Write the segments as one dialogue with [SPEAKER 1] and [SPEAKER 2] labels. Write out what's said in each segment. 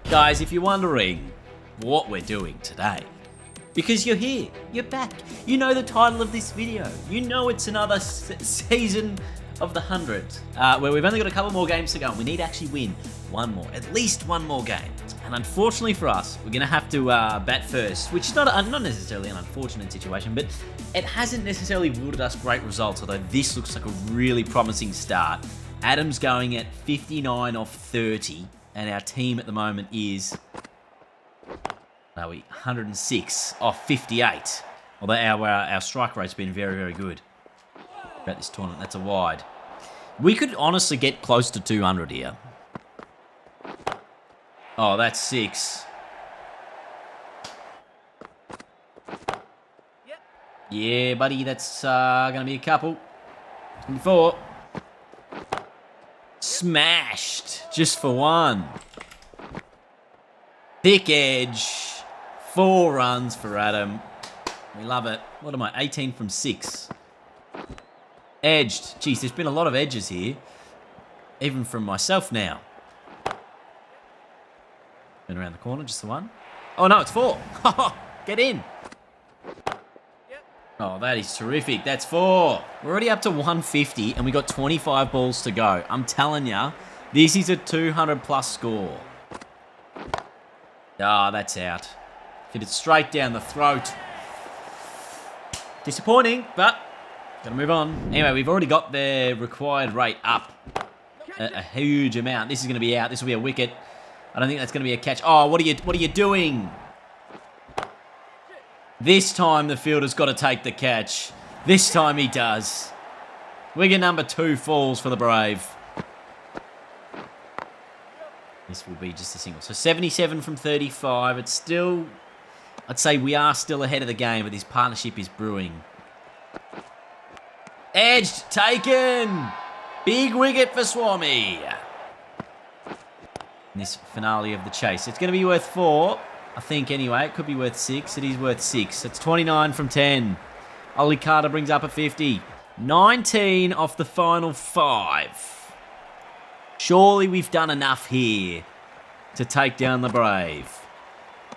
[SPEAKER 1] Guys, if you're wondering what we're doing today, because you're here, you're back, you know the title of this video, you know it's another season of the 100, where we've only got a couple more games to go and we need to actually win one more, at least one more game. And unfortunately for us, we're going to have to bat first, which is not necessarily an unfortunate situation, but it hasn't necessarily yielded us great results, although this looks like a really promising start. Adam's going at 59 off 30, and our team at the moment is 106 off 58. Although our strike rate's been very, very good throughout this tournament. That's a wide. We could honestly get close to 200 here. Oh, that's 6. Yeah, buddy, that's going to be a couple. 24. Smashed. Just for one. Thick edge. 4 runs for Adam. We love it. What am I? 18 from 6. Edged. Jeez, there's been a lot of edges here. Even from myself now. Turn around the corner, just the one. Oh, no, it's 4. Get in. Oh, that is terrific. That's 4. We're already up to 150, and we got 25 balls to go. I'm telling ya, this is a 200-plus score. Ah, that's out. Hit it straight down the throat. Disappointing, but gotta move on. Anyway, we've already got the required rate up a huge amount. This is gonna be out. This will be a wicket. I don't think that's gonna be a catch. Oh, what are you doing? This time the fielder's got to take the catch. This time he does. Wicket number 2 falls for the Brave. This will be just a single. So 77 from 35. It's still, I'd say we are still ahead of the game, but this partnership is brewing. Edged, taken. Big wicket for Swami. In this finale of the chase. It's going to be worth 4. I think anyway, it could be worth 6. It is worth 6. It's 29 from 10. Ollie Carter brings up a 50. 19 off the final 5. Surely we've done enough here to take down the Brave.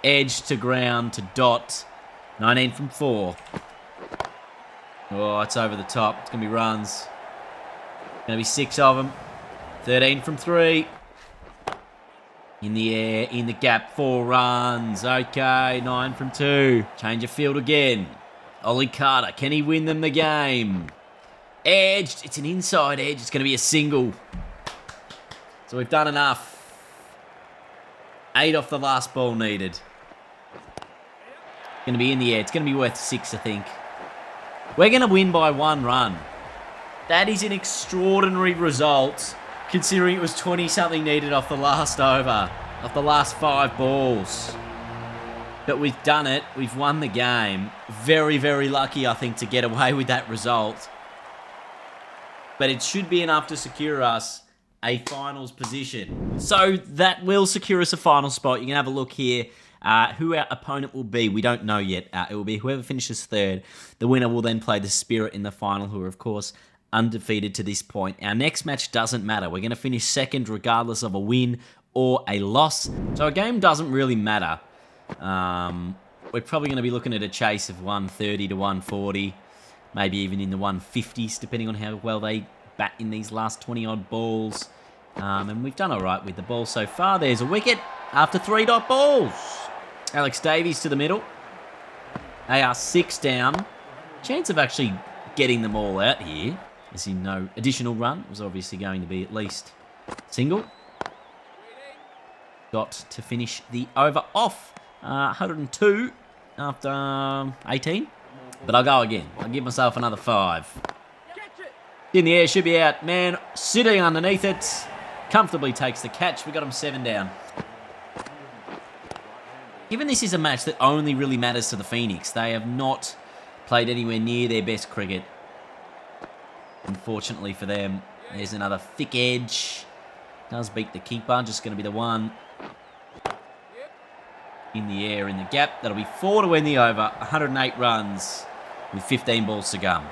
[SPEAKER 1] Edge to ground to dot. 19 from 4. Oh, it's over the top. It's going to be runs. Going to be 6 of them. 13 from 3. In the air, in the gap, 4 runs. Okay, 9 from 2. Change of field again. Ollie Carter, can he win them the game? Edged. It's an inside edge. It's going to be a single. So we've done enough. 8 off the last ball needed. Going to be in the air. It's going to be worth 6, I think. We're going to win by 1 run. That is an extraordinary result, considering it was 20-something needed off the last over, off the last 5 balls. But we've done it. We've won the game. Very, very lucky, I think, to get away with that result. But it should be enough to secure us a finals position. So that will secure us a final spot. You can have a look here. Who our opponent will be, we don't know yet. It will be whoever finishes 3rd. The winner will then play the Spirit in the final, who are, of course, undefeated to this point. Our next match doesn't matter. We're going to finish 2nd regardless of a win or a loss. So a game doesn't really matter. We're probably going to be looking at a chase of 130 to 140. Maybe even in the 150s, depending on how well they bat in these last 20-odd balls. And we've done all right with the ball so far. There's a wicket after 3 dot balls. Alex Davies to the middle. They are 6 down. Chance of actually getting them all out here. As in no additional run. It was obviously going to be at least single. Got to finish the over off. 102 after 18. But I'll go again. I'll give myself another 5. In the air, should be out. Man sitting underneath it. Comfortably takes the catch. We got him 7 down. Given this is a match that only really matters to the Phoenix, they have not played anywhere near their best cricket. Unfortunately for them, there's another thick edge. Does beat the keeper, just going to be the 1. In the air, in the gap. That'll be 4 to win the over. 108 runs with 15 balls to go.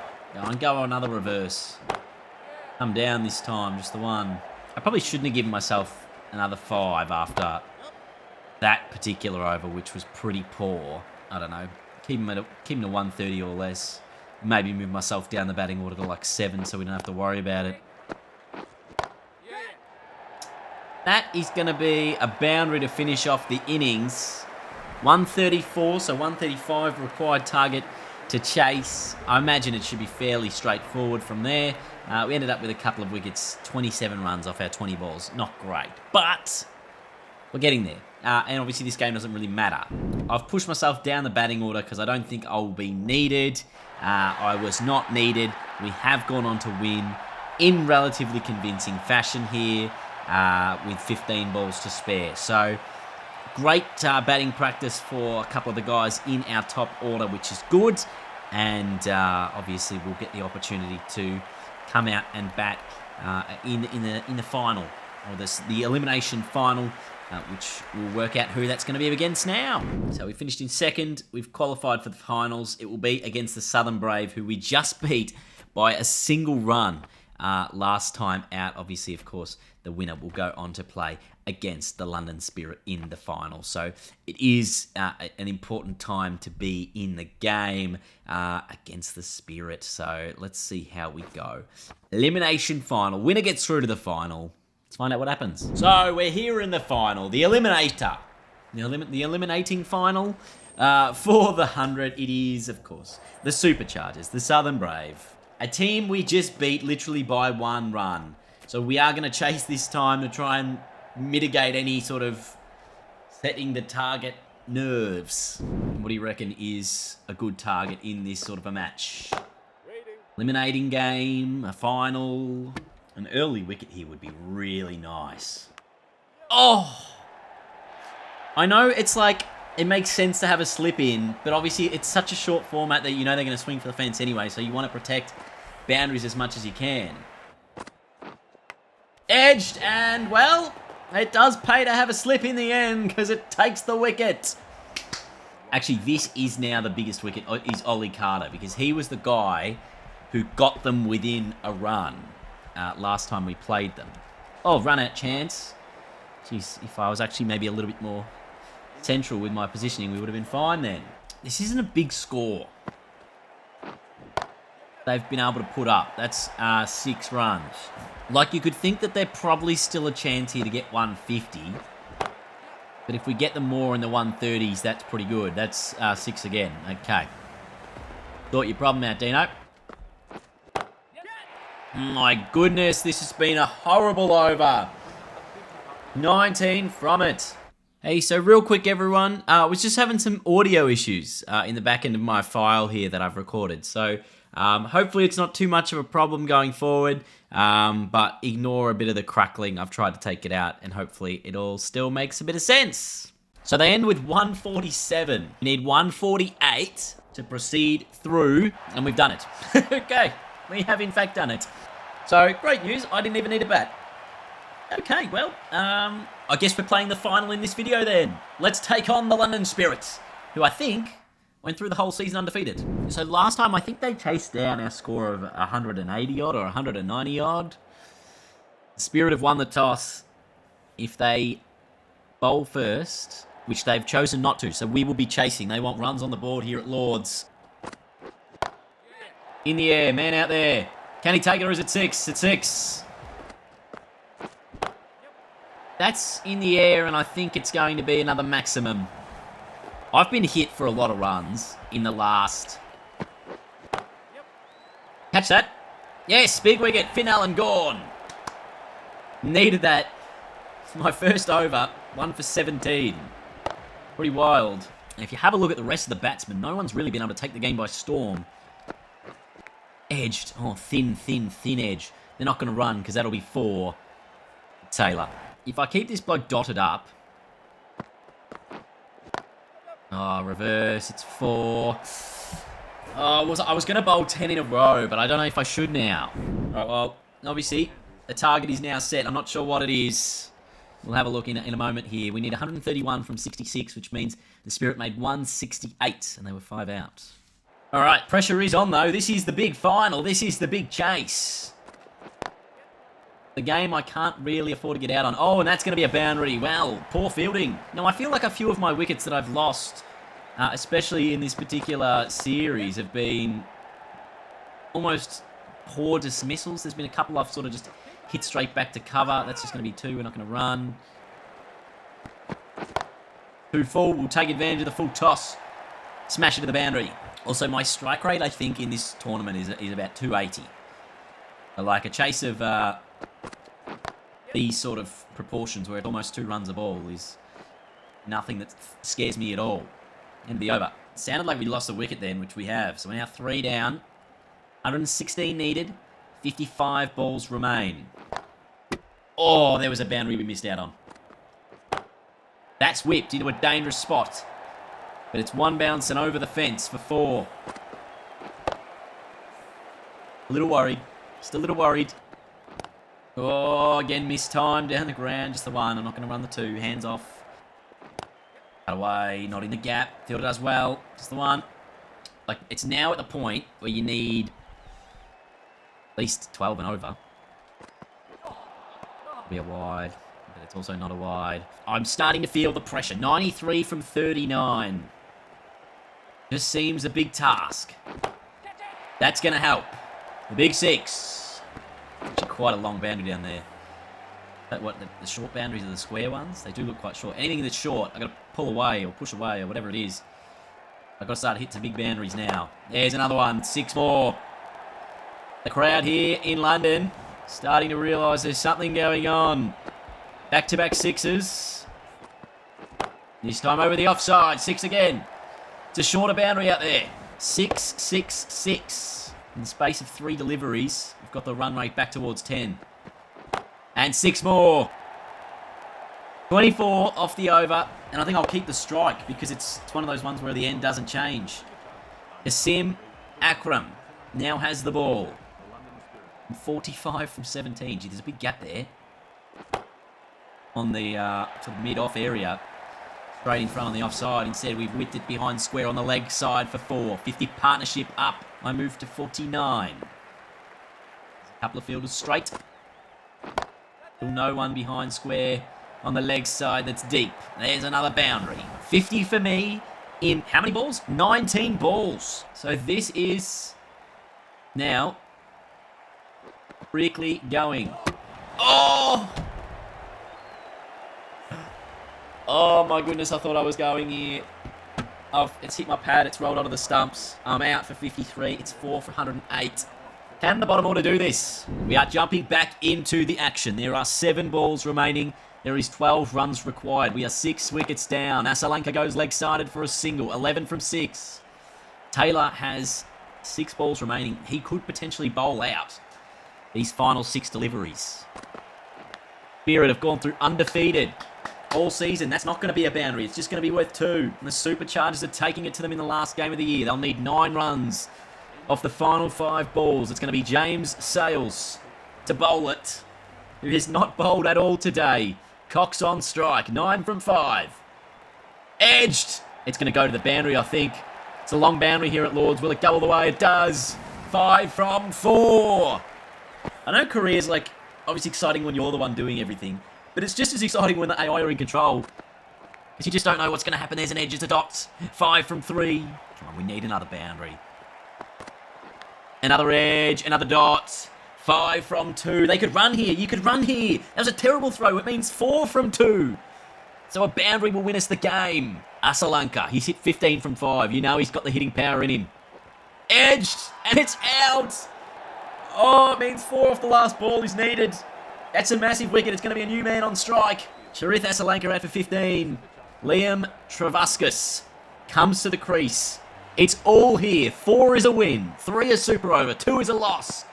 [SPEAKER 1] Go another reverse. Come down this time, just the 1. I probably shouldn't have given myself another 5 after that particular over, which was pretty poor. I don't know. Keep him to 130 or less. Maybe move myself down the batting order to like 7 so we don't have to worry about it. That is going to be a boundary to finish off the innings. 134, so 135 required target to chase. I imagine it should be fairly straightforward from there. We ended up with a couple of wickets, 27 runs off our 20 balls. Not great, but we're getting there. And obviously this game doesn't really matter. I've pushed myself down the batting order because I don't think I'll be needed. I was not needed. We have gone on to win in relatively convincing fashion here with 15 balls to spare. So great batting practice for a couple of the guys in our top order, which is good. And obviously we'll get the opportunity to come out and bat in the final, or the elimination final, which will work out who that's going to be against now. So we finished in second. We've qualified for the finals. It will be against the Southern Brave, who we just beat by a single run last time out. Obviously, of course, the winner will go on to play against the London Spirit in the final. So it is an important time to be in the game against the Spirit. So let's see how we go. Elimination final. Winner gets through to the final. Let's find out what happens. So we're here in the final. The Eliminator. The eliminating final for the 100. It is, of course, the Superchargers, the Southern Brave. A team we just beat literally by 1 run. So we are going to chase this time to try and mitigate any sort of setting the target nerves. What do you reckon is a good target in this sort of a match? Eliminating game, a final. An early wicket here would be really nice. Oh! I know it's like, it makes sense to have a slip in, but obviously it's such a short format that you know they're going to swing for the fence anyway, so you want to protect boundaries as much as you can. Edged, and well, it does pay to have a slip in the end because it takes the wicket. Actually, this is now the biggest wicket, is Ollie Carter, because he was the guy who got them within a run last time we played them. Oh, run out chance. Jeez, if I was actually maybe a little bit more central with my positioning, we would have been fine then. This isn't a big score they've been able to put up. That's 6 runs. Like, you could think that there's probably still a chance here to get 150. But if we get them more in the 130s, that's pretty good. That's 6 again. Okay. Thought your problem out, Dino. My goodness, this has been a horrible over. 19 from it. Hey, so real quick, everyone. I was just having some audio issues in the back end of my file here that I've recorded. So hopefully it's not too much of a problem going forward. But ignore a bit of the crackling. I've tried to take it out, and hopefully it all still makes a bit of sense. So they end with 147. We need 148 to proceed through, and we've done it. Okay, we have in fact done it. So, great news, I didn't even need a bat. Okay, well, I guess we're playing the final in this video then. Let's take on the London Spirits, who I think went through the whole season undefeated. So last time, I think they chased down our score of 180-odd or 190-odd. The Spirit have won the toss. If they bowl first, which they've chosen not to, so we will be chasing. They want runs on the board here at Lords. In the air, man out there. Can he take it, or is it 6? It's 6. That's in the air, and I think it's going to be another maximum. I've been hit for a lot of runs in the last. Catch that. Yes, big wicket. Finn Allen gone. Needed that. It's my first over. 1 for 17. Pretty wild. And if you have a look at the rest of the batsmen, no one's really been able to take the game by storm. Edged. Oh, thin edge. They're not going to run because that'll be 4. Taylor. If I keep this bloke dotted up. Oh, reverse. It's 4. Oh, I was going to bowl 10 in a row, but I don't know if I should now. All right, well, obviously, the target is now set. I'm not sure what it is. We'll have a look in a moment here. We need 131 from 66, which means the Spirit made 168, and they were 5 out. All right, pressure is on, though. This is the big final. This is the big chase. the game I can't really afford to get out on. Oh, and that's going to be a boundary. Well, poor fielding. No, I feel like a few of my wickets that I've lost, especially in this particular series, have been almost poor dismissals. There's been a couple I've sort of just hit straight back to cover. That's just going to be 2. We're not going to run. 2 full. We'll take advantage of the full toss. Smash it to the boundary. Also, my strike rate, I think, in this tournament is about 280. I like a chase of these sort of proportions where it's almost 2 runs a ball is nothing that scares me at all. And be over. Sounded like we lost a wicket then, which we have. So we're now 3 down. 116 needed. 55 balls remain. Oh, there was a boundary we missed out on. That's whipped into a dangerous spot. But it's 1 bounce and over the fence for 4. A little worried. Just a little worried. Oh, again, missed time down the ground. Just the 1. I'm not going to run the 2. Hands off. Cut away. Not in the gap. Fielder does well. Just the 1. Like, it's now at the point where you need at least 12 and over. Be a wide. But it's also not a wide. I'm starting to feel the pressure. 93 from 39. Just seems a big task. That's going to help. The big 6. Actually, quite a long boundary down there. But what, the short boundaries are the square ones? They do look quite short. Anything that's short, I've got to pull away or push away or whatever it is. I've got to start to hit some big boundaries now. There's another one. 6 more. The crowd here in London starting to realise there's something going on. Back-to-back 6s. This time over the offside. 6 again. It's a shorter boundary out there. 6, 6, 6. In the space of 3 deliveries, we've got the run rate back towards 10. And 6 more. 24 off the over. And I think I'll keep the strike because it's one of those ones where the end doesn't change. Kasim Akram now has the ball. 45 from 17. Gee, there's a big gap there. On the sort of mid-off area. Straight in front on the offside. Instead, we've whipped it behind square on the leg side for 4. 50 partnership up. I move to 49. There's a couple of fielders straight. Still no one behind square on the leg side that's deep. There's another boundary. 50 for me in how many balls? 19 balls. So this is now Brickley going. Oh! Oh my goodness, I thought I was going here. Oh, it's hit my pad, it's rolled onto the stumps. I'm out for 53, it's 4 for 108. Can the bottom order do this? We are jumping back into the action. There are 7 balls remaining. There is 12 runs required. We are 6 wickets down. Asalanka goes leg-sided for a single. 11 from 6. Taylor has 6 balls remaining. He could potentially bowl out these final 6 deliveries. Spirit have gone through undefeated all season. That's not going to be a boundary. It's just going to be worth 2. And the Superchargers are taking it to them in the last game of the year. They'll need 9 runs off the final 5 balls. It's going to be James Sales to bowl it, who has not bowled at all today. Cox on strike. 9 from 5. Edged. It's going to go to the boundary, I think. It's a long boundary here at Lords. Will it go all the way? It does. 5 from 4. I know career's like obviously exciting when you're the one doing everything, but it's just as exciting when the AI are in control. Because you just don't know what's going to happen. There's an edge. It's a dot. 5 from 3. Come on, we need another boundary. Another edge. Another dot. 5 from 2. They could run here. You could run here. That was a terrible throw. It means 4 from 2. So a boundary will win us the game. Asalanka. He's hit 15 from 5. You know he's got the hitting power in him. Edged. And it's out. Oh, it means 4 off the last ball is needed. That's a massive wicket. It's going to be a new man on strike. Sharith Asalanka out for 15. Liam Travascus comes to the crease. It's all here. 4 is a win. 3 is super over. 2 is a loss.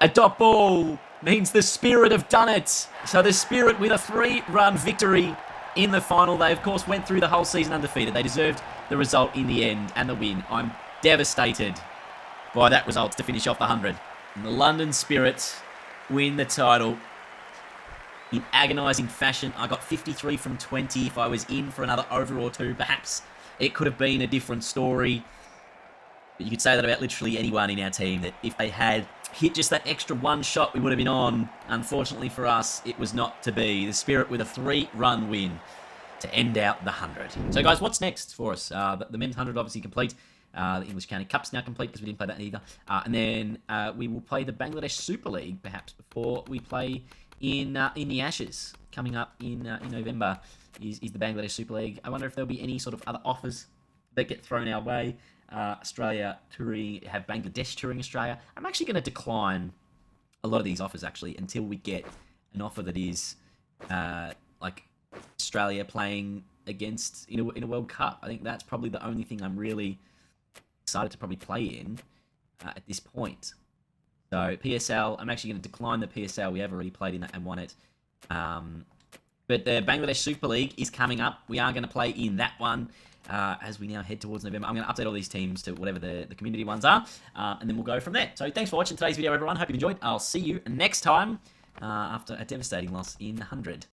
[SPEAKER 1] A dot ball means the Spirit have done it. So the Spirit with a 3-run victory in the final. They, of course, went through the whole season undefeated. They deserved the result in the end and the win. I'm devastated by that result to finish off the 100. And the London Spirit win the title in agonising fashion. I got 53 from 20. If I was in for another over or 2, perhaps it could have been a different story. But you could say that about literally anyone in our team, that if they had hit just that extra one shot, we would have been on. Unfortunately for us, it was not to be. The Spirit with a 3-run win to end out the 100. So, guys, what's next for us? The men's 100 obviously complete. The English County Cup's now complete because we didn't play that either. And then we will play the Bangladesh Super League perhaps before we play in the Ashes coming up in November. Is the Bangladesh Super League? I wonder if there'll be any sort of other offers that get thrown our way. Australia touring, have Bangladesh touring Australia. I'm actually going to decline a lot of these offers actually until we get an offer that is like Australia playing against in a World Cup. I think that's probably the only thing I'm really excited to probably play in at this point. So PSL, I'm actually going to decline the PSL. We have already played in that and won it. But the Bangladesh Super League is coming up. We are going to play in that one as we now head towards November. I'm going to update all these teams to whatever the community ones are, and then we'll go from there. So thanks for watching today's video, everyone. Hope you enjoyed. I'll see you next time after a devastating loss in 100.